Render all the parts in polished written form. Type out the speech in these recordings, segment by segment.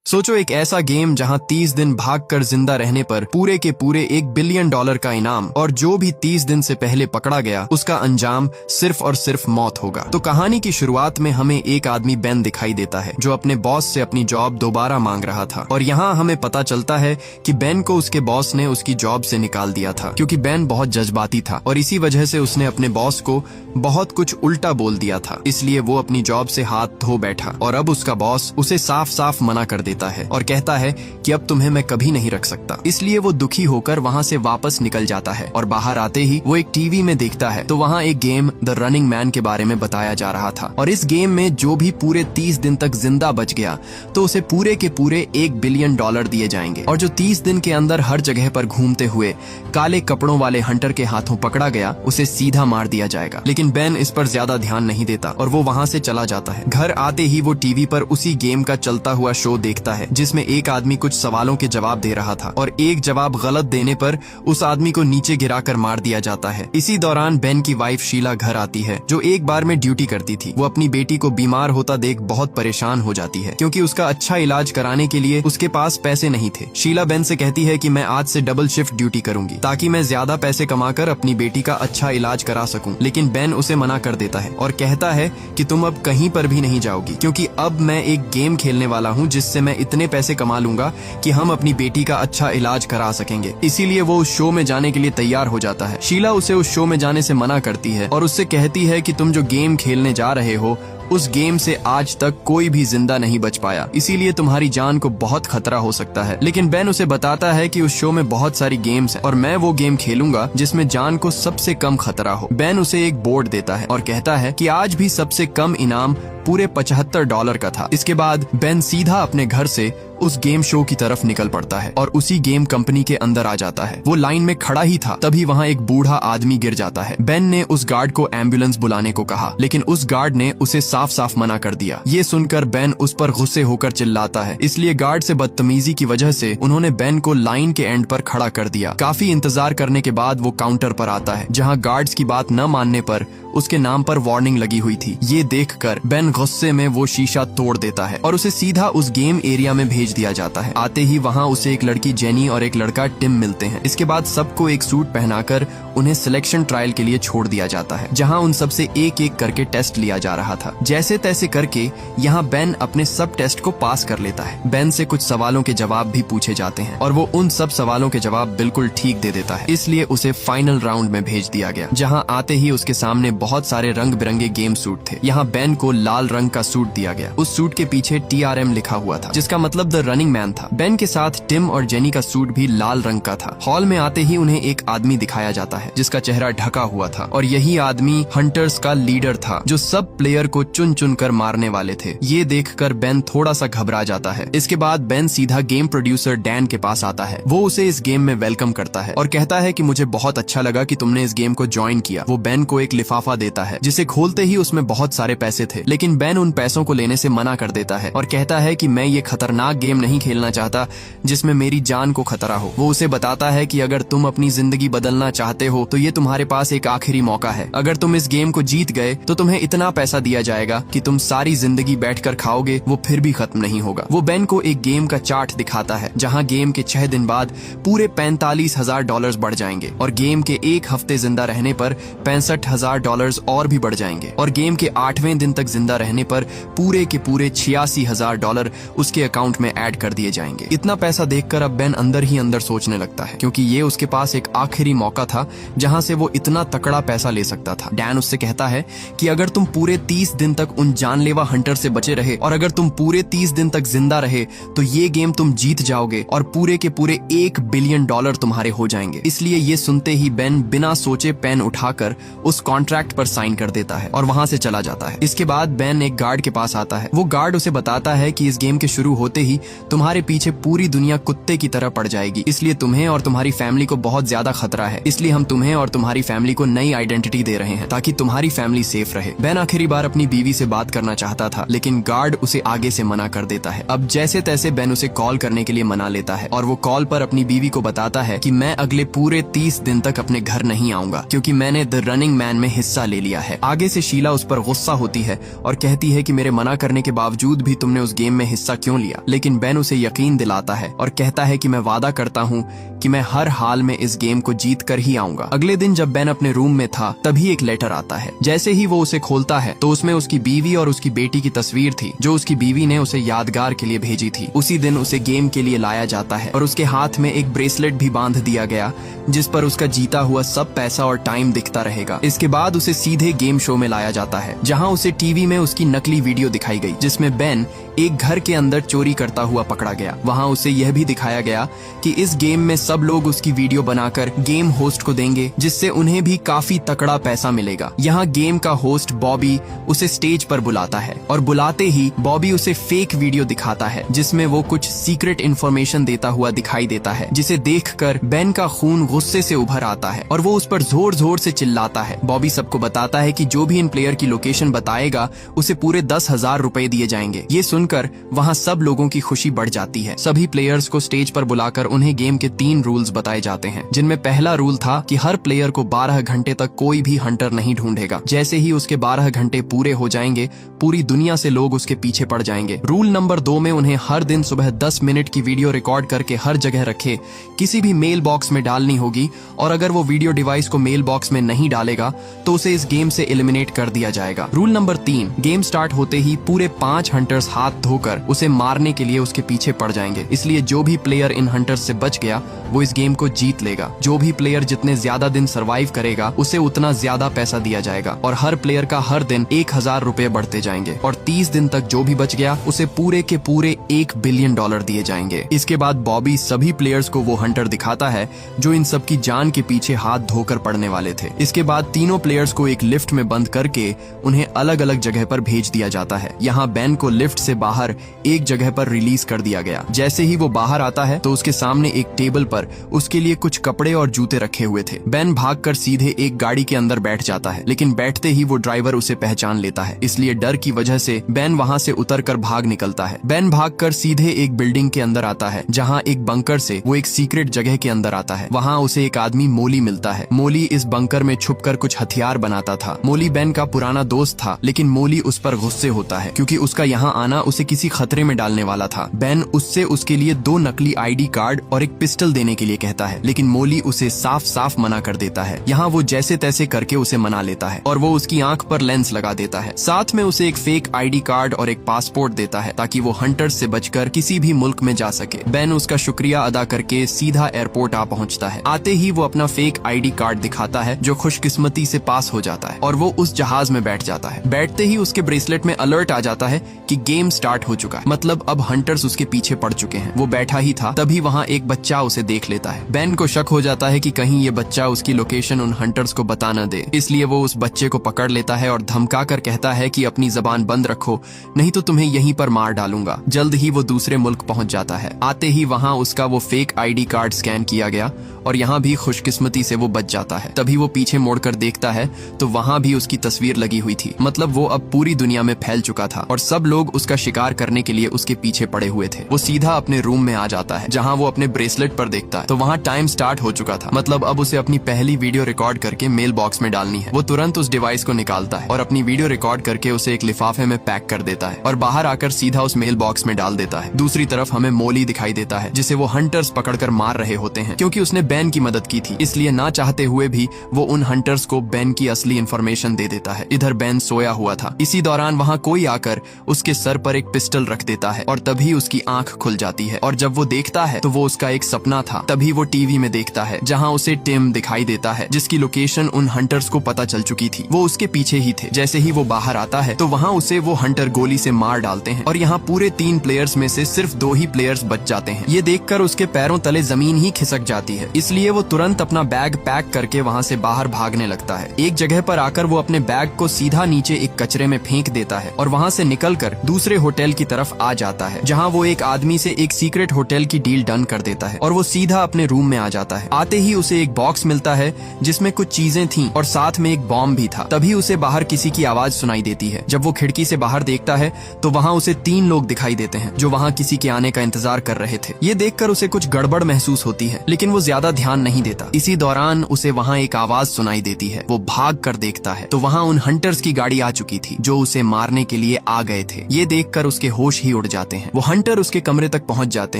सोचो एक ऐसा गेम जहां 30 दिन भागकर जिंदा रहने पर पूरे के पूरे $1 बिलियन का इनाम, और जो भी 30 दिन से पहले पकड़ा गया उसका अंजाम सिर्फ और सिर्फ मौत होगा। तो कहानी की शुरुआत में हमें एक आदमी बेन दिखाई देता है जो अपने बॉस से अपनी जॉब दोबारा मांग रहा था, और यहाँ हमें पता चलता है कि बेन को उसके बॉस ने उसकी जॉब से निकाल दिया था क्योंकि बेन बहुत जज्बाती था और इसी वजह से उसने अपने बॉस को बहुत कुछ उल्टा बोल दिया था। इसलिए वो अपनी जॉब से हाथ धो बैठा और अब उसका बॉस उसे साफ साफ मना कर देता है और कहता है कि अब तुम्हें मैं कभी नहीं रख सकता। इसलिए वो दुखी होकर वहाँ से वापस निकल जाता है और बाहर आते ही वो एक टीवी में देखता है तो वहाँ एक गेम द रनिंग मैन के बारे में बताया जा रहा था, और इस गेम में जो भी पूरे 30 दिन तक जिंदा बच गया तो उसे पूरे के पूरे $1 बिलियन दिए जाएंगे, और जो 30 दिन के अंदर हर जगह पर घूमते हुए काले कपड़ों वाले हंटर के हाथों पकड़ा गया उसे सीधा मार दिया जाएगा। लेकिन बेन इस पर ज्यादा ध्यान नहीं देता और वो वहाँ से चला जाता है। घर आते ही वो टीवी पर उसी गेम का चलता हुआ शो देखता है जिसमें एक आदमी कुछ सवालों के जवाब दे रहा था और एक जवाब गलत देने पर उस आदमी को नीचे गिराकर मार दिया जाता है। इसी दौरान बेन की वाइफ शीला घर आती है जो एक बार में ड्यूटी करती थी। वो अपनी बेटी को बीमार होता देख बहुत परेशान हो जाती है क्योंकि उसका अच्छा इलाज कराने के लिए उसके पास पैसे नहीं थे। शीला बेन से कहती है कि मैं आज से डबल शिफ्ट ड्यूटी करूंगी ताकि मैं ज्यादा पैसे कमाकर अपनी बेटी का अच्छा इलाज करा सकूं, लेकिन बेन उसे मना कर देता है और कहता है कि तुम अब कहीं पर भी नहीं जाओगी क्योंकि अब मैं एक गेम खेलने वाला हूं जिससे मैं इतने पैसे कमा लूंगा कि हम अपनी बेटी का अच्छा इलाज करा सकेंगे। इसीलिए वो उस शो में जाने के लिए तैयार हो जाता है। शीला उसे उस शो में जाने से मना करती है और उससे कहती है कि तुम जो गेम खेलने जा रहे हो उस गेम से आज तक कोई भी जिंदा नहीं बच पाया, इसीलिए तुम्हारी जान को बहुत खतरा हो सकता है। लेकिन बेन उसे बताता है कि उस शो में बहुत सारी गेम्स हैं और मैं वो गेम खेलूंगा जिसमें जान को सबसे कम खतरा हो। बेन उसे एक बोर्ड देता है और कहता है कि आज भी सबसे कम इनाम पूरे $75 का था। इसके बाद बेन सीधा अपने घर से उस गेम शो की तरफ निकल पड़ता है और उसी गेम कंपनी के अंदर आ जाता है। वो लाइन में खड़ा ही था तभी वहाँ एक बूढ़ा आदमी गिर जाता है। बेन ने उस गार्ड को एम्बुलेंस बुलाने को कहा लेकिन उस गार्ड ने उसे साफ साफ मना कर दिया। ये सुनकर बेन उस पर गुस्से होकर चिल्लाता है, इसलिए गार्ड से बदतमीजी की वजह से उन्होंने बेन को लाइन के एंड पर खड़ा कर दिया। काफी इंतजार करने के बाद वो काउंटर पर आता है जहाँ गार्ड्स की बात न मानने पर उसके नाम पर वार्निंग लगी हुई थी। ये देखकर बेन गुस्से में वो शीशा तोड़ देता है और उसे सीधा उस गेम एरिया में भेज दिया जाता है। आते ही वहाँ उसे एक लड़की जेनी और एक लड़का टिम मिलते हैं। इसके बाद सबको एक सूट पहनाकर उन्हें सिलेक्शन ट्रायल के लिए छोड़ दिया जाता है जहाँ उन सबसे एक एक करके टेस्ट लिया जा रहा था। जैसे तैसे करके यहाँ बेन अपने सब टेस्ट को पास कर लेता है। बेन से कुछ सवालों के जवाब भी पूछे जाते हैं और वो उन सब सवालों के जवाब बिल्कुल ठीक दे देता है, इसलिए उसे फाइनल राउंड में भेज दिया गया जहाँ आते ही उसके सामने बहुत सारे रंग बिरंगे गेम सूट थे। यहाँ बेन को लाल रंग का सूट दिया गया। उस सूट के पीछे TRM लिखा हुआ था जिसका मतलब द रनिंग मैन था। बेन के साथ टिम और जेनी का सूट भी लाल रंग का था। हॉल में आते ही उन्हें एक आदमी दिखाया जाता है जिसका चेहरा ढका हुआ था और यही आदमी हंटर्स का लीडर था जो सब प्लेयर को चुन चुन कर मारने वाले थे। ये देखकर बेन थोड़ा सा घबरा जाता है। इसके बाद बेन सीधा गेम प्रोड्यूसर डैन के पास आता है। वो उसे इस गेम में वेलकम करता है और कहता है कि मुझे बहुत अच्छा लगा कि तुमने इस गेम को ज्वाइन किया। वो बेन को एक लिफाफा देता है जिसे खोलते ही उसमें बहुत सारे पैसे थे, लेकिन बेन उन पैसों को लेने से मना कर देता है और कहता है कि मैं ये खतरनाक गेम नहीं खेलना चाहता जिसमें मेरी जान को खतरा हो। वो उसे बताता है कि अगर तुम अपनी जिंदगी बदलना चाहते हो तो ये तुम्हारे पास एक आखिरी मौका है। अगर तुम इस गेम को जीत गए तो तुम्हें इतना पैसा दिया जाएगा कि तुम सारी जिंदगी बैठकर खाओगे, वो फिर भी खत्म नहीं होगा। वो बेन को एक गेम का चार्ट दिखाता है जहाँ गेम के 6 दिन बाद पूरे $45,000 बढ़ जाएंगे और गेम के एक हफ्ते जिंदा रहने पर $65,000 और भी बढ़ जाएंगे और गेम के 8वें दिन तक जिंदा रहने पर पूरे के पूरे $86,000 उसके अकाउंट में ऐड कर दिए जाएंगे। इतना पैसा देखकर अब बेन अंदर ही अंदर सोचने लगता है क्योंकि ये उसके पास एक आखिरी मौका था जहां से वो इतना तकड़ा पैसा ले सकता था। डैन उससे कहता है कि अगर तुम पूरे 30 दिन तक उन जानलेवा हंटर से बचे रहे और अगर तुम पूरे 30 दिन तक जिंदा रहे तो ये गेम तुम जीत जाओगे और पूरे के पूरे $1 बिलियन तुम्हारे हो जाएंगे। इसलिए ये सुनते ही बेन बिना सोचे पेन उठाकर उस कॉन्ट्रैक्ट पर साइन कर देता है और वहां से चला जाता है। इसके बाद बेन एक गार्ड के पास आता है। वो गार्ड उसे बताता है कि इस गेम के शुरू होते ही तुम्हारे पीछे पूरी दुनिया कुत्ते की तरह पड़ जाएगी, इसलिए तुम्हें और तुम्हारी फैमिली को बहुत ज्यादा खतरा है। इसलिए हम तुम्हें और तुम्हारी फैमिली को नई आइडेंटिटी दे रहे हैं ताकि तुम्हारी फैमिली सेफ रहे। बेन आखिरी बार अपनी बीवी से बात करना चाहता था लेकिन गार्ड उसे आगे से मना कर देता है। अब जैसे तैसे बेन उसे कॉल करने के लिए मना लेता है और वो कॉल पर अपनी बीवी को बताता है कि मैं अगले पूरे 30 दिन तक अपने घर नहीं आऊंगा क्योंकि मैंने द रनिंग मैन में हिस्सा हिस्सा ले लिया है। आगे से शीला उस पर गुस्सा होती है और कहती है कि मेरे मना करने के बावजूद भी तुमने उस गेम में हिस्सा क्यों लिया। लेकिन बेन उसे यकीन दिलाता है और कहता है कि मैं वादा करता हूँ कि मैं हर हाल में इस गेम को जीत कर ही आऊंगा। अगले दिन जब बेन अपने रूम में था तभी एक लेटर आता है। जैसे ही वो उसे खोलता है तो उसमें उसकी बीवी और उसकी बेटी की तस्वीर थी जो उसकी बीवी ने उसे यादगार के लिए भेजी थी। उसी दिन उसे गेम के लिए लाया जाता है और उसके हाथ में एक ब्रेसलेट भी बांध दिया गया जिस पर उसका जीता हुआ सब पैसा और टाइम दिखता रहेगा। इसके बाद उसे सीधे गेम शो में लाया जाता है जहां उसे टीवी में उसकी नकली वीडियो दिखाई गई जिसमें बेन एक घर के अंदर चोरी करता हुआ पकड़ा गया। वहां उसे यह भी दिखाया गया कि इस गेम में सब लोग उसकी वीडियो बनाकर गेम होस्ट को देंगे जिससे उन्हें भी काफी तकड़ा पैसा मिलेगा। यहाँ गेम का होस्ट बॉबी उसे स्टेज पर बुलाता है और बुलाते ही बॉबी उसे फेक वीडियो दिखाता है जिसमें वो कुछ सीक्रेट इन्फॉर्मेशन देता हुआ दिखाई देता है जिसे देखकर बेन का खून गुस्से से उभर आता है और वो उस पर जोर जोर से चिल्लाता है। बॉबी सबको बताता है कि जो भी इन प्लेयर की लोकेशन बताएगा उसे पूरे 10,000 रुपए दिए जाएंगे। ये सुनकर वहाँ सब लोगों की खुशी बढ़ जाती है। सभी प्लेयर्स को स्टेज पर बुलाकर उन्हें गेम के 3 रूल्स बताए जाते हैं जिनमें पहला रूल था कि हर प्लेयर को 12 घंटे तक कोई भी हंटर नहीं ढूंढेगा। जैसे ही उसके 12 घंटे पूरे हो जाएंगे पूरी दुनिया से लोग उसके पीछे पड़ जाएंगे। रूल नंबर 2 में उन्हें हर दिन सुबह 10 मिनट की वीडियो रिकॉर्ड करके हर जगह रखे किसी भी मेल बॉक्स में डालनी होगी और अगर वो वीडियो डिवाइस को मेल बॉक्स में नहीं डालेगा तो उसे इस गेम से एलिमिनेट कर दिया जाएगा। रूल नंबर 3, गेम स्टार्ट होते ही पूरे 5 हंटर्स हाथ धोकर उसे मारने के लिए उसके पीछे पड़ जाएंगे। इसलिए जो भी प्लेयर इन हंटर्स से बच गया वो इस गेम को जीत लेगा। जो भी प्लेयर जितने ज्यादा दिन सर्वाइव करेगा उसे उतना ज्यादा पैसा दिया जाएगा और हर प्लेयर का हर दिन 1,000 रुपए बढ़ते जाएंगे और 30 दिन तक जो भी बच गया उसे पूरे के पूरे $1 बिलियन दिए जाएंगे। इसके बाद बॉबी सभी प्लेयर्स को वो हंटर दिखाता है जो इन सब की जान के पीछे हाथ धोकर पड़ने वाले थे। इसके बाद तीनों प्लेयर्स को एक लिफ्ट में बंद करके उन्हें अलग अलग जगह पर भेज दिया जाता है। यहाँ बेन को लिफ्ट से बाहर एक जगह पर रिलीज कर दिया गया। जैसे ही वो बाहर आता है तो उसके सामने एक टेबल पर उसके लिए कुछ कपड़े और जूते रखे हुए थे। बेन भागकर सीधे एक गाड़ी के अंदर बैठ जाता है लेकिन बैठते ही वो ड्राइवर उसे पहचान लेता है। इसलिए डर की वजह से बेन वहाँ से उतरकर भाग निकलता है। बेन भागकर सीधे एक बिल्डिंग के अंदर आता है जहाँ एक बंकर से वो एक सीक्रेट जगह के अंदर आता है। वहाँ उसे एक आदमी मोली मिलता है। मोली इस बंकर में छुपकर कुछ हथियार बनाता था। मोली बेन का पुराना दोस्त था लेकिन मोली उस पर गुस्से होता है क्योंकि उसका यहाँ आना उसे किसी खतरे में डालने वाला था। बेन उससे उसके लिए 2 नकली ID कार्ड और एक पिस्टल देने के लिए कहता है लेकिन मोली उसे साफ साफ मना कर देता है। यहाँ वो जैसे तैसे करके उसे मना लेता है और वो उसकी आंख पर लेंस लगा देता है। साथ में उसे एक फेक ID कार्ड और एक पासपोर्ट देता है ताकि वो हंटर्स से बचकर किसी भी मुल्क में जा सके। बेन उसका शुक्रिया अदा करके सीधा एयरपोर्ट आ पहुँचता है। आते ही वो अपना फेक ID कार्ड दिखाता है जो खुशकिस्मती से पास हो जाता है और वो उस जहाज में बैठ जाता है। बैठते ही उसके ब्रेसलेट में अलर्ट आ जाता है कि गेम स्टार्ट हो चुका है, मतलब अब हंटर्स उसके पीछे पड़ चुके हैं। वो बैठा ही था तभी वहाँ एक बच्चा उसे देख लेता है। बेन को शक हो जाता है कि कहीं ये बच्चा उसकी लोकेशन उन हंटर्स को बता न दे, इसलिए वो उस बच्चे को पकड़ लेता है और धमका कर कहता है कि अपनी जबान बंद रखो नहीं तो तुम्हें यहीं पर मार डालूंगा। जल्द ही वो दूसरे मुल्क पहुंच जाता है। आते ही वहाँ उसका वो फेक ID कार्ड स्कैन किया गया और यहाँ भी खुशकिस्मती से वो बच जाता है। तभी वो पीछे मोड़कर देखता है तो वहाँ भी उसकी तस्वीर लगी हुई थी, मतलब वो अब पूरी दुनिया में फैल चुका था और सब लोग उसका शिकार करने के लिए उसके पीछे पड़े हुए थे। वो सीधा अपने रूम में आ जाता है जहाँ वो अपने ब्रेसलेट पर देखता है तो वहाँ टाइम स्टार्ट हो चुका था, मतलब अब उसे अपनी पहली वीडियो रिकॉर्ड करके मेल बॉक्स में डालनी है। वो तुरंत उस डिवाइस को निकालता है और अपनी वीडियो रिकॉर्ड करके उसे एक लिफाफे में पैक कर देता है और बाहर आकर सीधा उस मेल बॉक्स में डाल देता है। दूसरी तरफ हमें मोली दिखाई देता है जिसे वो हंटर्स पकड़कर मार रहे होते हैं। क्योंकि उसने बेन की मदद की थी इसलिए ना चाहते हुए भी वो उन हंटर्स को बेन की असली इंफॉर्मेशन दे देता है। इधर बेन सोया हुआ था। इसी दौरान वहाँ कोई आकर उसके सर पर एक पिस्टल रख देता है और तभी उसकी आंख खुल जाती है और जब वो देखता है तो वो उसका एक सपना था। तभी वो टीवी में देखता है जहाँ उसे टिम दिखाई देता है जिसकी लोकेशन उन हंटर्स को पता चल चुकी थी। वो उसके पीछे ही थे। जैसे ही वो बाहर आता है तो वहाँ उसे वो हंटर गोली से मार डालते हैं और यहाँ पूरे 3 प्लेयर्स में से सिर्फ 2 ही प्लेयर्स बच जाते हैं। ये देखकर उसके पैरों तले जमीन ही खिसक जाती है, इसलिए वो तुरंत अपना बैग पैक करके वहाँ से बाहर भागने लगता है। एक जगह पर आकर वो अपने बैग को सीधा नीचे एक कचरे में फेंक देता है और वहाँ से निकलकर दूसरे होटल की तरफ आ जाता है जहाँ वो एक आदमी से एक सीक्रेट होटल की डील डन कर देता है और वो सीधा अपने रूम में आ जाता है। आते ही उसे एक बॉक्स मिलता है जिसमें कुछ चीजें थीं और साथ में एक बॉम्ब भी था। तभी उसे बाहर किसी की आवाज सुनाई देती है। जब वो खिड़की से बाहर देखता है तो वहाँ उसे 3 लोग दिखाई देते हैं जो वहाँ किसी के आने का इंतजार कर रहे थे। ये देखकर उसे कुछ गड़बड़ महसूस होती है लेकिन वो ज्यादा ध्यान नहीं देता। इसी दौरान उसे वहाँ एक आवाज सुनाई देती है। वो भाग कर देखता है तो वहाँ उन हंटर्स की गाड़ी आ चुकी थी जो उसे मारने के लिए आ गए थे। ये देखकर उसके होश ही उड़ जाते हैं। वो हंटर उसके कमरे तक पहुंच जाते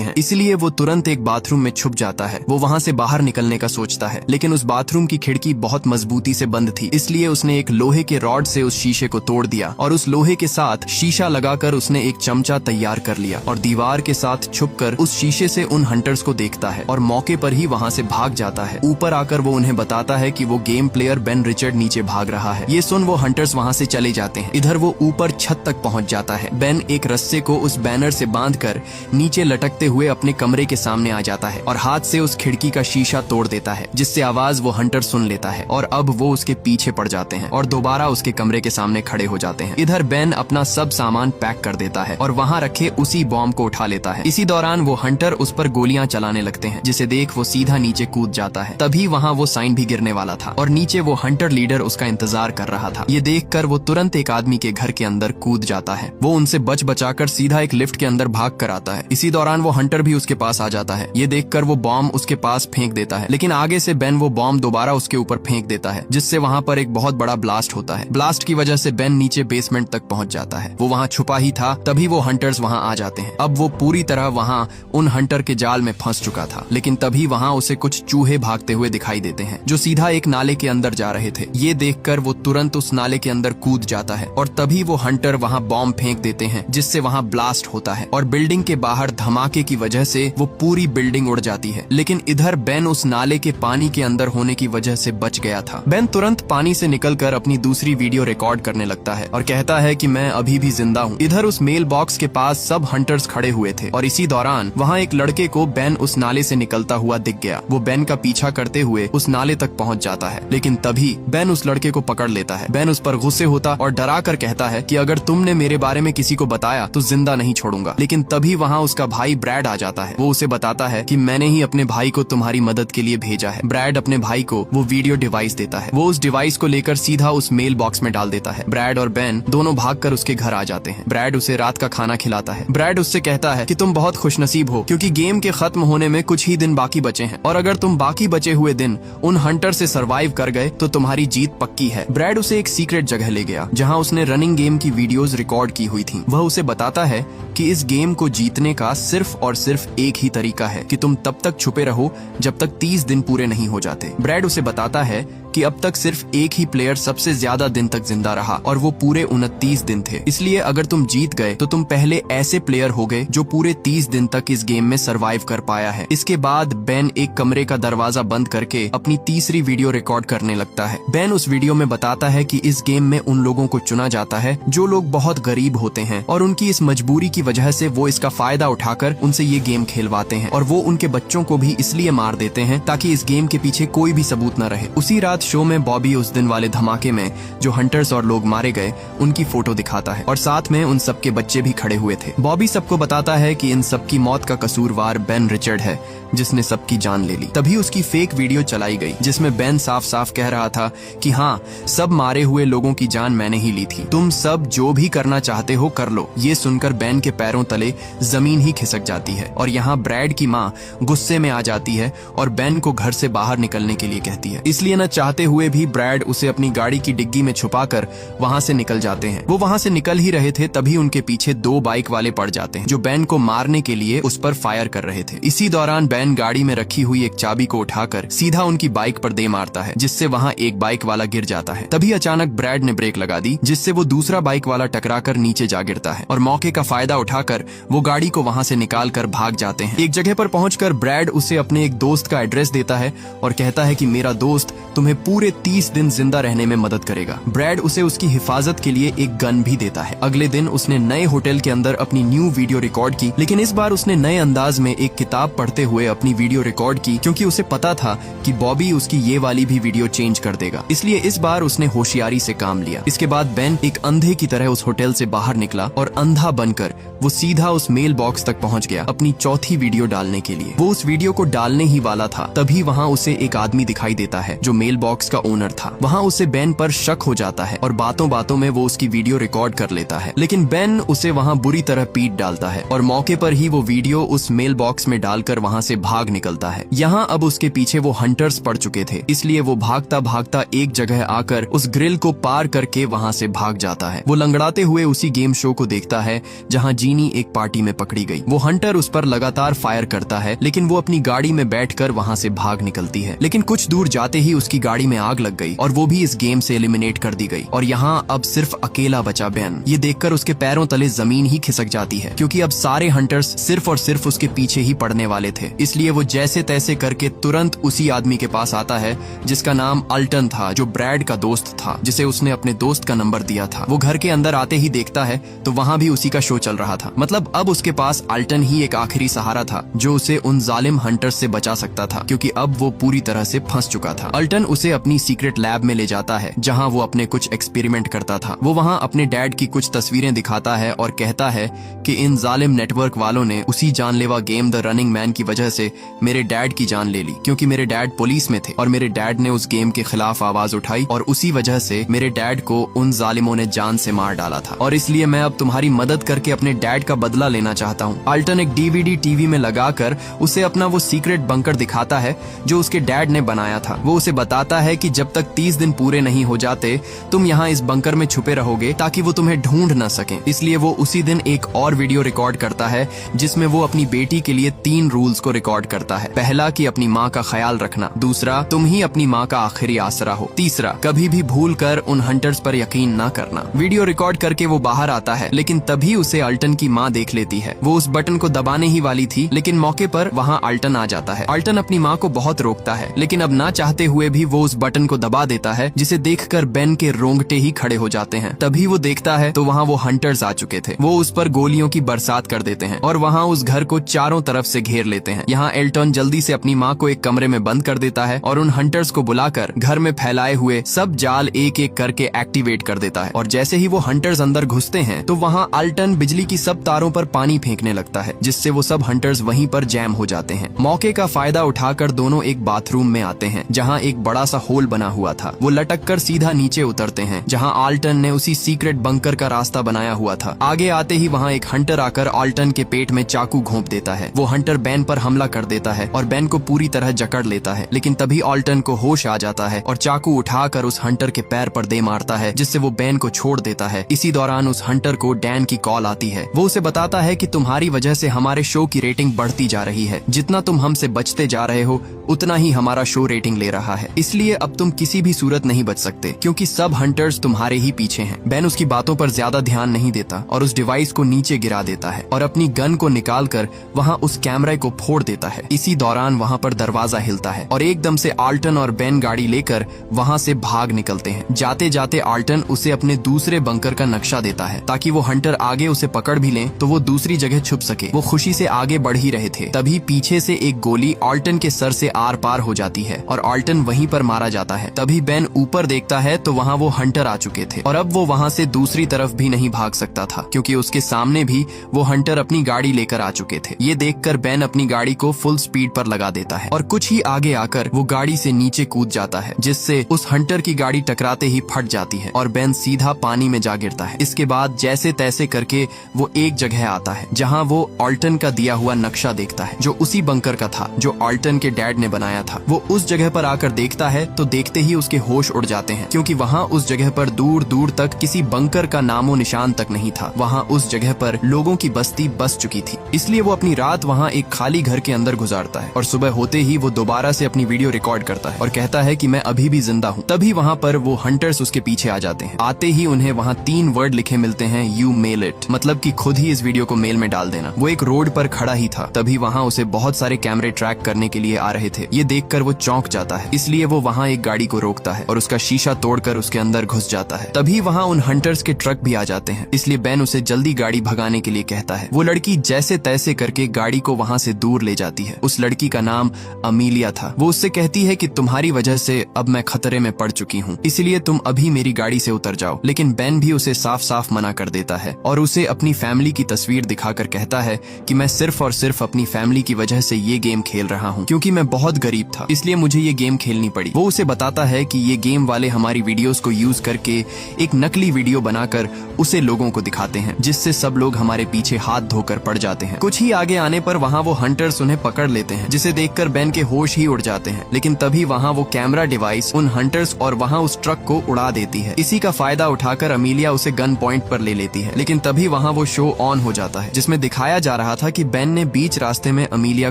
हैं, इसलिए वो तुरंत एक बाथरूम में छुप जाता है। वो वहाँ से बाहर निकलने का सोचता है, लेकिन उस बाथरूम की खिड़की बहुत मजबूती से बंद थी, इसलिए उसने एक लोहे के रॉड से उस शीशे को तोड़ दिया और उस लोहे के साथ शीशा लगाकर उसने एक चमचा तैयार कर लिया और दीवार के साथ छुपकर उस शीशे से उन हंटर्स को देखता है और मौके पर ही वहाँ से भाग जाता है। ऊपर आकर वो उन्हें बताता है कि वो गेम प्लेयर बेन रिचर्ड नीचे भाग रहा है। ये सुन वो हंटर्स वहाँ से चले जाते हैं। इधर वो ऊपर छत तक पहुँच जाता है। बेन एक रस्से को उस बैनर से बांधकर नीचे लटकते हुए अपने कमरे के सामने आ जाता है और हाथ से उस खिड़की का शीशा तोड़ देता है, जिससे आवाज वो हंटर सुन लेता है और अब वो उसके पीछे पड़ जाते हैं और दोबारा उसके कमरे के सामने खड़े हो जाते हैं। इधर बेन अपना सब सामान पैक कर देता है और वहाँ रखे उसी बॉम्ब को उठा लेता है। इसी दौरान वो हंटर उस पर गोलियां चलाने लगते हैं, जिसे देख वो सीधा नीचे कूद जाता है। तभी वहाँ वो साइन भी गिरने वाला था और नीचे वो हंटर लीडर उसका इंतजार कर रहा था। ये देखकर वो तुरंत एक आदमी के घर के अंदर कूद जाता है। वो उनसे बच बचाकर सीधा एक लिफ्ट के अंदर भाग कर आता है। इसी दौरान वो हंटर भी उसके पास आ जाता है। ये देखकर वो बॉम्ब उसके पास फेंक देता है, लेकिन आगे से बेन वो बॉम्ब दोबारा उसके ऊपर फेंक देता है, जिससे वहाँ पर एक बहुत बड़ा ब्लास्ट होता है। ब्लास्ट की वजह से बेन नीचे बेसमेंट तक पहुंच जाता है। वो वहाँ छुपा ही था, तभी वो हंटर्स वहाँ आ जाते हैं। अब वो पूरी तरह वहाँ उन हंटर के जाल में फंस चुका था, लेकिन तभी वहाँ उसे कुछ चूहे भागते हुए दिखाई देते हैं जो सीधा एक नाले के अंदर जा रहे थे। ये देखकर वो तुरंत उस नाले के अंदर कूद जाता है और तभी वो हंटर वहाँ बॉम्ब फेंक देते हैं, जिससे वहाँ ब्लास्ट होता है और बिल्डिंग के बाहर धमाके की वजह से वो पूरी बिल्डिंग उड़ जाती है। लेकिन इधर बेन उस नाले के पानी के अंदर होने की वजह से बच गया था। बेन तुरंत पानी से निकलकर अपनी दूसरी वीडियो रिकॉर्ड करने लगता है और कहता है कि मैं अभी भी जिंदा हूँ। इधर उस मेल बॉक्स के पास सब हंटर्स खड़े हुए थे और इसी दौरान वहाँ एक लड़के को बेन उस नाले से निकलता हुआ दिख गया। वो बेन का पीछा करते हुए उस नाले तक पहुँच जाता है, लेकिन तभी बेन उस लड़के को पकड़ लेता है। बेन उस पर गुस्से होता और डरा कर कहता है कि अगर तुमने मेरे बारे में किसी को बताया तो जिंदा नहीं छोड़ूंगा। लेकिन तभी वहाँ उसका भाई ब्रैड आ जाता है। वो उसे बताता है कि मैंने ही अपने भाई को तुम्हारी मदद के लिए भेजा है। ब्रैड अपने भाई को वो वीडियो डिवाइस देता है। वो उस डिवाइस को लेकर सीधा उस मेल बॉक्स में डाल देता है। ब्रैड और बेन दोनों भागकर उसके घर आ जाते हैं। ब्रैड उसे रात का खाना खिलाता है। ब्रैड उससे कहता है कि तुम बहुत खुशनसीब हो, क्योंकि गेम के खत्म होने में कुछ ही दिन बाकी बचे हैं और अगर तुम बाकी बचे हुए दिन उन हंटर से सरवाइव कर गए तो तुम्हारी जीत पक्की है। ब्रैड उसे एक सीक्रेट जगह ले गया जहाँ उसने रनिंग गेम की वीडियोस रिकॉर्ड की हुई थी। वह उसे बताता है कि इस गेम को जीतने का सिर्फ और सिर्फ एक ही तरीका है कि तुम तब तक छुपे रहो जब तक 30 दिन पूरे नहीं हो जाते। ब्रैड उसे बताता है कि अब तक सिर्फ एक ही प्लेयर सबसे ज्यादा दिन तक जिंदा रहा और वो पूरे 29 दिन थे। इसलिए अगर तुम जीत गए तो तुम पहले ऐसे प्लेयर हो गए जो पूरे 30 दिन तक इस गेम में सरवाइव कर पाया है। इसके बाद बेन एक कमरे का दरवाजा बंद करके अपनी तीसरी वीडियो रिकॉर्ड करने लगता है। बेन उस वीडियो में बताता है कि इस गेम में उन लोगों को चुना जाता है जो लोग बहुत गरीब होते हैं और उनकी इस मजबूरी की वजह से वो इसका फायदा उठाकर उनसे ये गेम खेलवाते हैं और वो उनके बच्चों को भी इसलिए मार देते हैं ताकि इस गेम के पीछे कोई भी सबूत न रहे। उसी रात शो में बॉबी उस दिन वाले धमाके में जो हंटर्स और लोग मारे गए उनकी फोटो दिखाता है और साथ में उन सबके बच्चे भी खड़े हुए थे। बॉबी सबको बताता है कि इन सबकी मौत का कसूरवार बेन रिचर्ड है जिसने सबकी जान ले ली। तभी उसकी फेक वीडियो चलाई गई जिसमें बेन साफ साफ कह रहा था कि हाँ, सब मारे हुए लोगों की जान मैंने ही ली थी, तुम सब जो भी करना चाहते हो कर लो। ये सुनकर बेन के पैरों तले जमीन ही खिसक जाती है और यहाँ ब्रैड की माँ गुस्से में आ जाती है और बेन को घर से बाहर निकलने के लिए कहती है। इसलिए न चाहते हुए भी ब्रैड उसे अपनी गाड़ी की डिग्गी में छुपाकर वहाँ से निकल जाते हैं। वो वहाँ से निकल ही रहे थे तभी उनके पीछे 2 बाइक वाले पड़ जाते हैं जो बेन को मारने के लिए उस पर फायर कर रहे थे। इसी दौरान बेन गाड़ी में रखी हुई एक चाबी को उठाकर सीधा उनकी बाइक पर दे मारता है जिससे वहाँ एक बाइक वाला गिर जाता है। तभी अचानक ब्रैड ने ब्रेक लगा दी जिससे वो दूसरा बाइक वाला टकराकर नीचे जा गिरता है और मौके का फायदा उठाकर वो गाड़ी को वहाँ से निकाल कर भाग जाते हैं। एक जगह पर पहुंचकर ब्रैड उसे अपने एक दोस्त का एड्रेस देता है और कहता है कि मेरा दोस्त तुम्हें पूरे 30 दिन जिंदा रहने में मदद करेगा। ब्रैड उसे उसकी हिफाजत के लिए एक गन भी देता है। अगले दिन उसने नए होटल के अंदर अपनी न्यू वीडियो रिकॉर्ड की, लेकिन इस बार उसने नए अंदाज में एक किताब पढ़ते हुए अपनी वीडियो रिकॉर्ड की क्योंकि उसे पता था कि बॉबी उसकी ये वाली भी वीडियो चेंज कर देगा। इसलिए इस बार उसने होशियारी से काम लिया। इसके बाद बेन एक अंधे की तरह उस होटल से बाहर निकला और अंधा बनकर वो सीधा उस मेल बॉक्स तक पहुंच गया अपनी चौथी वीडियो डालने के लिए। वो उस वीडियो को डालने ही वाला था तभी वहाँ उसे एक आदमी दिखाई देता है जो मेल बॉक्स का ओनर था। वहाँ उसे बेन पर शक हो जाता है और बातों बातों में वो उसकी वीडियो रिकॉर्ड कर लेता है, लेकिन बेन उसे वहाँ बुरी तरह पीट डालता है और मौके पर ही वो वीडियो उस मेल बॉक्स में डालकर वहाँ से भाग निकलता है। यहाँ अब उसके पीछे वो हंटर्स पड़ चुके थे, इसलिए वो भागता भागता एक जगह आकर उस ग्रिल को पार करके वहाँ से भाग जाता है। वो लंगड़ाते हुए उसी गेम शो को देखता है जहाँ जीनी एक पार्टी में पकड़ी गई। वो हंटर उस पर लगातार फायर करता है, लेकिन वो अपनी गाड़ी में बैठकर वहाँ से भाग निकलती है। लेकिन कुछ दूर जाते ही उसकी गाड़ी में आग लग गई और वो भी इस गेम से एलिमिनेट कर दी गई और यहाँ अब सिर्फ अकेला बचा बेन। ये देखकर उसके पैरों तले जमीन ही खिसक जाती है, क्योंकि अब सारे हंटर्स सिर्फ और सिर्फ उसके पीछे ही पड़ने वाले थे। इसलिए वो जैसे तैसे करके तुरंत उसी आदमी के पास आता है जिसका नाम अल्टन था, जो ब्रैड का दोस्त था, जिसे उसने अपने दोस्त का नंबर दिया था। वो घर के अंदर आते ही देखता है तो वहाँ भी उसी का शो चल रहा था। मतलब अब उसके पास अल्टन ही एक आखिरी सहारा था जो उसे उन जालिम हंटर्स से बचा सकता था, क्योंकि अब वो पूरी तरह से फंस चुका था। अल्टन उसे अपनी सीक्रेट लैब में ले जाता है जहाँ वो अपने कुछ एक्सपेरिमेंट करता था। वो वहाँ अपने डैड की कुछ तस्वीरें दिखाता है और कहता है कि इन जालिम नेटवर्क वालों ने उसी जानलेवा गेम द रनिंग मैन की वजह से मेरे डैड की जान ले ली, क्योंकि मेरे डैड पुलिस में थे और मेरे डैड ने उस गेम के खिलाफ आवाज उठाई और उसी वजह से मेरे डैड को उन जालिमों ने जान से मार डाला था और इसलिए मैं अब तुम्हारी मदद करके अपने डैड का बदला लेना चाहता हूँ। अल्टन एक डीवीडी टीवी में लगाकर उसे अपना वो सीक्रेट बंकर दिखाता है जो उसके डैड ने बनाया था। वो उसे बताता है कि जब तक 30 दिन पूरे नहीं हो जाते तुम यहाँ इस बंकर में छुपे रहोगे ताकि वो तुम्हें ढूंढ न सकें। इसलिए वो उसी दिन एक और वीडियो रिकॉर्ड करता है जिसमें वो अपनी बेटी के लिए 3 रूल्स को रिकॉर्ड करता है। पहला कि अपनी माँ का ख्याल रखना, दूसरा तुम ही अपनी माँ का आखिरी आसरा हो, तीसरा कभी भी भूल कर उन हंटर्स पर यकीन न करना। वीडियो रिकॉर्ड करके वो बाहर आता है, लेकिन तभी उसे अल्टन की माँ देख लेती है। वो उस बटन को दबाने ही वाली थी, लेकिन मौके पर वहाँ अल्टन आ जाता है। अल्टन अपनी माँ को बहुत रोकता है, लेकिन अब ना चाहते हुए भी वो उस बटन को दबा देता है, जिसे देखकर बेन के रोंगटे ही खड़े हो जाते हैं। तभी वो देखता है तो वहाँ वो हंटर्स आ चुके थे। वो उस पर गोलियों की बरसात कर देते हैं और वहाँ उस घर को चारों तरफ से घेर लेते हैं। यहाँ एल्टन जल्दी से अपनी माँ को एक कमरे में बंद कर देता है और उन हंटर्स को बुलाकर घर में फैलाए हुए सब जाल एक एक करके एक्टिवेट कर देता है। और जैसे ही वो हंटर्स अंदर घुसते हैं तो वहाँ अल्टन बिजली की सब तारों पर पानी फेंकने लगता है, जिससे वो सब हंटर्स वहीं पर जैम हो जाते हैं। मौके का फायदा उठाकर दोनों एक बाथरूम में आते हैं जहाँ एक बड़ा सा होल बना हुआ था। वो लटक कर सीधा नीचे उतरते हैं जहाँ अल्टन ने उसी सीक्रेट बंकर का रास्ता बनाया हुआ था। आगे आते ही वहाँ एक हंटर आकर अल्टन के पेट में चाकू घोंप देता है। वो हंटर बेन पर हमला कर देता है और बेन को पूरी तरह जकड़ लेता है, लेकिन तभी अल्टन को होश आ जाता है और चाकू उठाकर उस हंटर के पैर पर दे मारता है, जिससे वो बेन को छोड़ देता है। इसी दौरान उस हंटर को डैन की कॉल आती है। वो उसे बताता है कि तुम्हारी वजह से हमारे शो की रेटिंग बढ़ती जा रही है, जितना तुम हमसे बचते जा रहे हो उतना ही हमारा शो रेटिंग ले रहा है, इसलिए अब तुम किसी भी सूरत नहीं बच सकते क्योंकि सब हंटर्स तुम्हारे ही पीछे हैं। बेन उसकी बातों पर ज्यादा ध्यान नहीं देता और उस डिवाइस को नीचे गिरा देता है और अपनी गन को निकालकर वहाँ उस कैमरे को फोड़ देता है। इसी दौरान वहाँ पर दरवाजा हिलता है और एकदम से अल्टन और बेन गाड़ी लेकर वहाँ से भाग निकलते हैं। जाते जाते अल्टन उसे अपने दूसरे बंकर का नक्शा देता है ताकि वो हंटर आगे उसे पकड़ भी लें तो वो दूसरी जगह छुप सके। वो खुशी से आगे बढ़ ही रहे थे, तभी पीछे से एक गोली अल्टन के सर से आर पार हो जाती है और अल्टन वहीं पर मारा जाता है। तभी बेन ऊपर देखता है तो वहाँ वो हंटर आ चुके थे और अब वो वहाँ से दूसरी तरफ भी नहीं भाग सकता था क्योंकि उसके सामने भी वो हंटर अपनी गाड़ी लेकर आ चुके थे। ये देखकर बेन अपनी गाड़ी को फुल स्पीड पर लगा देता है और कुछ ही आगे आकर वो गाड़ी से नीचे कूद जाता है, जिससे उस हंटर की गाड़ी टकराते ही फट जाती है और बेन सीधा पानी में जा गिरता है। इसके बाद जैसे तैसे करके वो एक जगह आता है जहाँ वो अल्टन का दिया हुआ नक्शा देखता है जो उसी बंकर का था जो अल्टन के डैड ने बनाया था। वो उस जगह पर आकर देखता है तो देखते ही उसके होश उड़ जाते हैं क्योंकि वहाँ उस जगह पर दूर दूर तक किसी बंकर का नामो निशान तक नहीं था। वहाँ उस जगह पर लोगों की बस्ती बस चुकी थी, इसलिए वो अपनी रात वहाँ एक खाली घर के अंदर गुजारता है और सुबह होते ही वो दोबारा से अपनी वीडियो रिकॉर्ड करता है और कहता है कि मैं अभी भी जिंदा हूँ। तभी वहाँ पर वो हंटर्स उसके पीछे आ जाते हैं। आते ही उन्हें वहाँ 3 वर्ड लिखे मिलते हैं, यू मेल इट, मतलब कि खुद ही इस वीडियो को मेल में डाल देना। वो एक रोड पर खड़ा ही था, तभी वहाँ उसे बहुत सारे कैमरे ट्रैक करने के लिए आ रहे थे। ये देखकर वो चौंक जाता है, इसलिए वो वहाँ एक गाड़ी को रोकता है और उसका शीशा तोड़कर उसके अंदर घुस जाता है। तभी वहाँ उन हंटर्स के ट्रक भी आ जाते हैं, इसलिए बेन उसे जल्दी गाड़ी भगाने के लिए कहता है। वो लड़की जैसे तैसे करके गाड़ी को वहाँ से दूर ले जाती है। उस लड़की का नाम अमीलिया था। वो उससे कहती है कि तुम्हारी वजह से अब मैं खतरे में पड़ चुकी हूँ, इसलिए तुम अभी मेरी गाड़ी से उतर जाओ। लेकिन बेन भी उसे साफ साफ मना कर देता है और उसे अपनी फैमिली की तस्वीर दिखाकर कहता है कि मैं सिर्फ और सिर्फ अपनी फैमिली की वजह से ये गेम खेल रहा हूँ क्योंकि मैं बहुत गरीब था, इसलिए मुझे ये गेम खेलनी पड़ी। वो उसे बताता है कि ये गेम वाले हमारी वीडियोस को यूज करके एक नकली वीडियो बनाकर उसे लोगों को दिखाते हैं, जिससे सब लोग हमारे पीछे हाथ धोकर पड़ जाते हैं। कुछ ही आगे आने पर वहाँ वो हंटर्स उन्हें पकड़ लेते हैं, जिसे देखकर बेन के होश ही उड़ जाते हैं। लेकिन तभी वहाँ वो कैमरा डिवाइस उन हंटर्स और वहाँ उस ट्रक को उड़ा देती है। इसी का फायदा उठाकर अमीलिया उसे गन पॉइंट पर ले लेती है। लेकिन तभी वहाँ वो शो ऑन हो जाता है, जिसमें दिखाया जा रहा था कि बेन ने बीच रास्ते में अमीलिया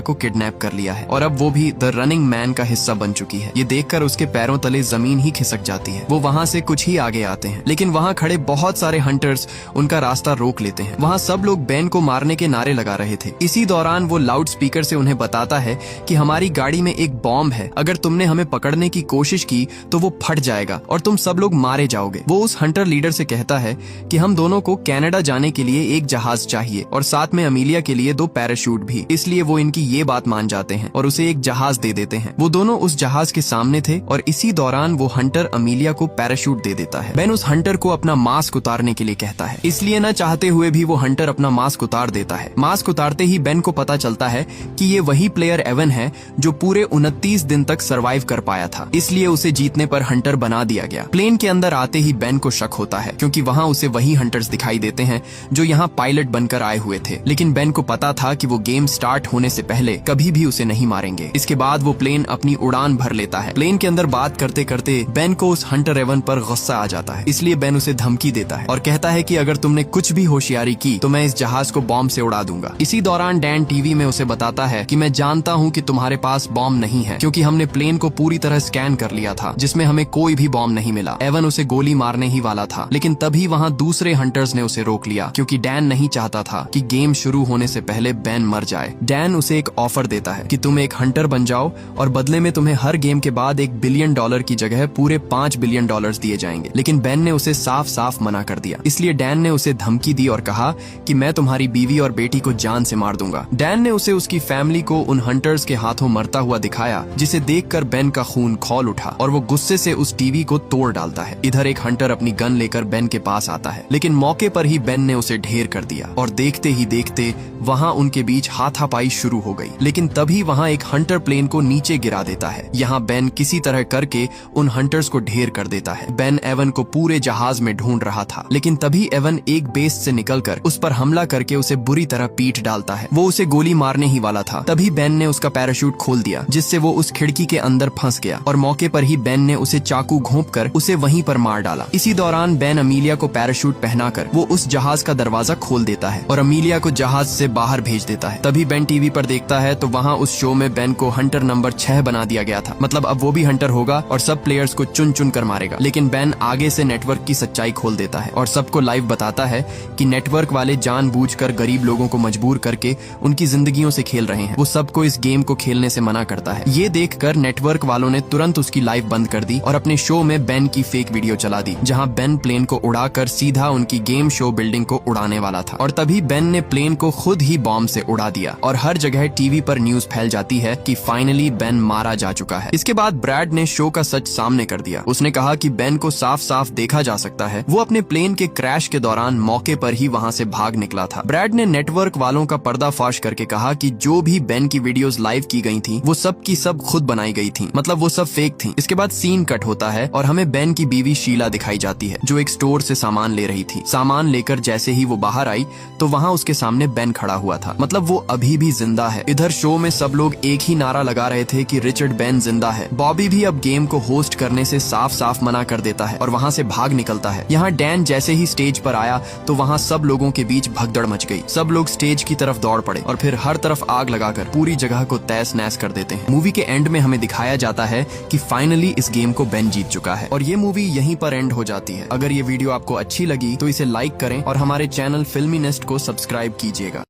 को किडनैप कर लिया है और अब वो भी द रनिंग मैन का हिस्सा बन चुकी है। ये देखकर उसके पैरों तले जमीन ही खिसक जाती है। वो वहाँ से कुछ ही आगे आते हैं, लेकिन वहाँ खड़े बहुत सारे हंटर्स उनका रास्ता रोक लेते हैं। वहाँ सब लोग बेन को मारने के नारे लगा रहे थे। इसी दौरान वो लाउड स्पीकर से उन्हें बताता है कि हमारी गाड़ी में एक बॉम्ब है, अगर तुमने हमें पकड़ने की कोशिश की तो वो फट जाएगा और तुम सब लोग मारे जाओगे। वो उस हंटर लीडर से कहता है कि हम दोनों को कनाडा जाने के लिए एक जहाज चाहिए और साथ में अमीलिया के लिए 2 पैराशूट भी। इसलिए वो इनकी ये बात मान जाते हैं और उसे एक जहाज दे देते हैं। वो दोनों उस जहाज के सामने थे और इसी दौरान वो हंटर अमीलिया को पैराशूट दे देता है। बेन उस हंटर को अपना मास्क उतारने के लिए कहता है, इसलिए न चाहते हुए भी वो हंटर अपना मास्क उतार देता है। मास्क उतारते ही बेन को पता चलता है कि ये वही प्लेयर एवन है जो पूरे 29 दिन तक सरवाइव कर पाया था, इसलिए उसे जीतने पर हंटर बना दिया गया। प्लेन के अंदर आते ही बेन को शक होता है, क्योंकि वहाँ उसे वही हंटर्स दिखाई देते हैं जो यहाँ पायलट बनकर आए हुए थे। लेकिन बेन को पता था कि वो गेम स्टार्ट होने से पहले कभी भी उसे नहीं मारेंगे। इसके बाद वो प्लेन अपनी उड़ान भर लेता है। प्लेन के अंदर बात करते करते बेन को उस हंटर एवन पर गुस्सा आ जाता है, इसलिए बेन उसे धमकी देता है और कहता है कि अगर तुमने कुछ भी होशियारी की तो मैं इस जहाज को बॉम्ब से उड़ा दूंगा। इसी दौरान डैन टीवी में उसे बताता है कि मैं जानता हूँ कि तुम्हारे पास बॉम्ब नहीं है, क्योंकि हमने प्लेन को पूरी तरह स्कैन कर लिया था, जिसमें हमें कोई भी बॉम्ब नहीं मिला। एवन उसे गोली मारने ही वाला था, लेकिन तभी वहाँ दूसरे हंटर्स ने उसे रोक लिया, क्योंकि डैन नहीं चाहता था कि गेम शुरू होने से पहले बेन मर जाए। डैन उसे एक ऑफर देता है कि तुम एक हंटर बन जाओ और बदले में तुम्हें हर गेम के बाद $1 बिलियन की जगह पूरे $5 बिलियन दिए जाएंगे। लेकिन बेन ने उसे साफ साफ मना कर दिया। इसलिए डैन ने उसे धमकी दी और कहा कि मैं तुम्हारी बीवी और बेटी को जान से मार दूंगा। डैन ने उसे उसकी फैमिली को उन हंटर्स के हाथों मरता हुआ दिखाया, जिसे देखकर बेन का खून खौल उठा और वो गुस्से से उस टीवी को तोड़ डालता है। इधर एक हंटर अपनी गन लेकर बेन के पास आता है, लेकिन मौके पर ही बेन ने उसे ढेर कर दिया और देखते ही देखते वहाँ उनके बीच हाथापाई शुरू हो गई। लेकिन तभी वहाँ एक हंटर प्लेन को नीचे गिरा देता है। यहाँ बेन किसी तरह करके उन हंटर्स को ढेर कर देता है। बेन एवन को पूरे जहाज में ढूंढ रहा था, लेकिन तभी एवन एक बेस से निकलकर उस पर हमला करके उसे बुरी तरह पीट डालता है। वो उसे गोली मारने ही वाला था, तभी बेन ने उसका पैराशूट खोल दिया, जिससे वो उस खिड़की के अंदर फंस गया और मौके पर ही बेन ने उसे चाकू घोंपकर उसे वहीं पर मार डाला। इसी दौरान बेन अमीलिया को पैराशूट पहनाकर वो उस जहाज का दरवाजा खोल देता है और अमीलिया को जहाज से बाहर भेज देता है। तभी बेन टीवी पर देखता है तो वहाँ उस शो में बेन को हंटर नंबर 6 बना दिया गया था। मतलब अब वो भी हंटर होगा और सब प्लेयर्स को चुन चुन कर मारेगा। लेकिन बेन आगे से नेटवर्क की सच्चाई खोल देता है और सबको लाइव बताता है कि नेटवर्क वाले जानबूझकर गरीब लोगों को मजबूर करके उनकी जिंदगियों से खेल रहे हैं। वो सबको इस गेम को खेलने से मना करता है। ये देखकर नेटवर्क वालों ने तुरंत उसकी लाइव बंद कर दी और अपने शो में बेन की फेक वीडियो चला दी, जहां बेन प्लेन को उड़ाकर सीधा उनकी गेम शो बिल्डिंग को उड़ाने वाला था। और तभी बेन ने प्लेन को खुद ही बॉम्ब से उड़ा दिया और हर जगह टीवी पर न्यूज फैल जाती है कि फाइनली बेन मारा जा चुका है। इसके बाद ब्रैड ने शो का सच सामने कर दिया। उसने कहा कि बेन को साफ साफ देखा जा सकता है वो अपने प्लेन के क्रैश के दौरान मौके पर ही वहाँ से भाग निकला था। ब्रैड ने नेटवर्क वालों का पर्दाफाश करके कहा कि जो भी बेन की वीडियोस लाइव की गई थी वो सब की सब खुद बनाई गई थी, मतलब वो सब फेक थी। इसके बाद सीन कट होता है और हमें बेन की बीवी शीला दिखाई जाती है, जो एक स्टोर से सामान ले रही थी। सामान लेकर जैसे ही वो बाहर आई तो वहाँ उसके सामने बेन खड़ा हुआ था, मतलब वो अभी भी जिंदा है। इधर शो में सब लोग एक ही नारा लगा रहे थे कि रिचर्ड बेन जिंदा है। बॉबी भी अब गेम को होस्ट करने से साफ साफ मना कर देता है और वहाँ से भाग निकलता है। यहाँ डैन जैसे ही स्टेज पर आया तो वहाँ सब लोगों के बीच भगदड़ मच गई। सब लोग स्टेज की तरफ दौड़ पड़े और फिर हर तरफ आग लगाकर पूरी जगह को तहस नहस कर देते हैं। मूवी के एंड में हमें दिखाया जाता है कि फाइनली इस गेम को बेन जीत चुका है और ये मूवी यहीं पर एंड हो जाती है। अगर ये वीडियो आपको अच्छी लगी तो इसे लाइक करें और हमारे चैनल फिल्मी नेस्ट को सब्सक्राइब कीजिएगा।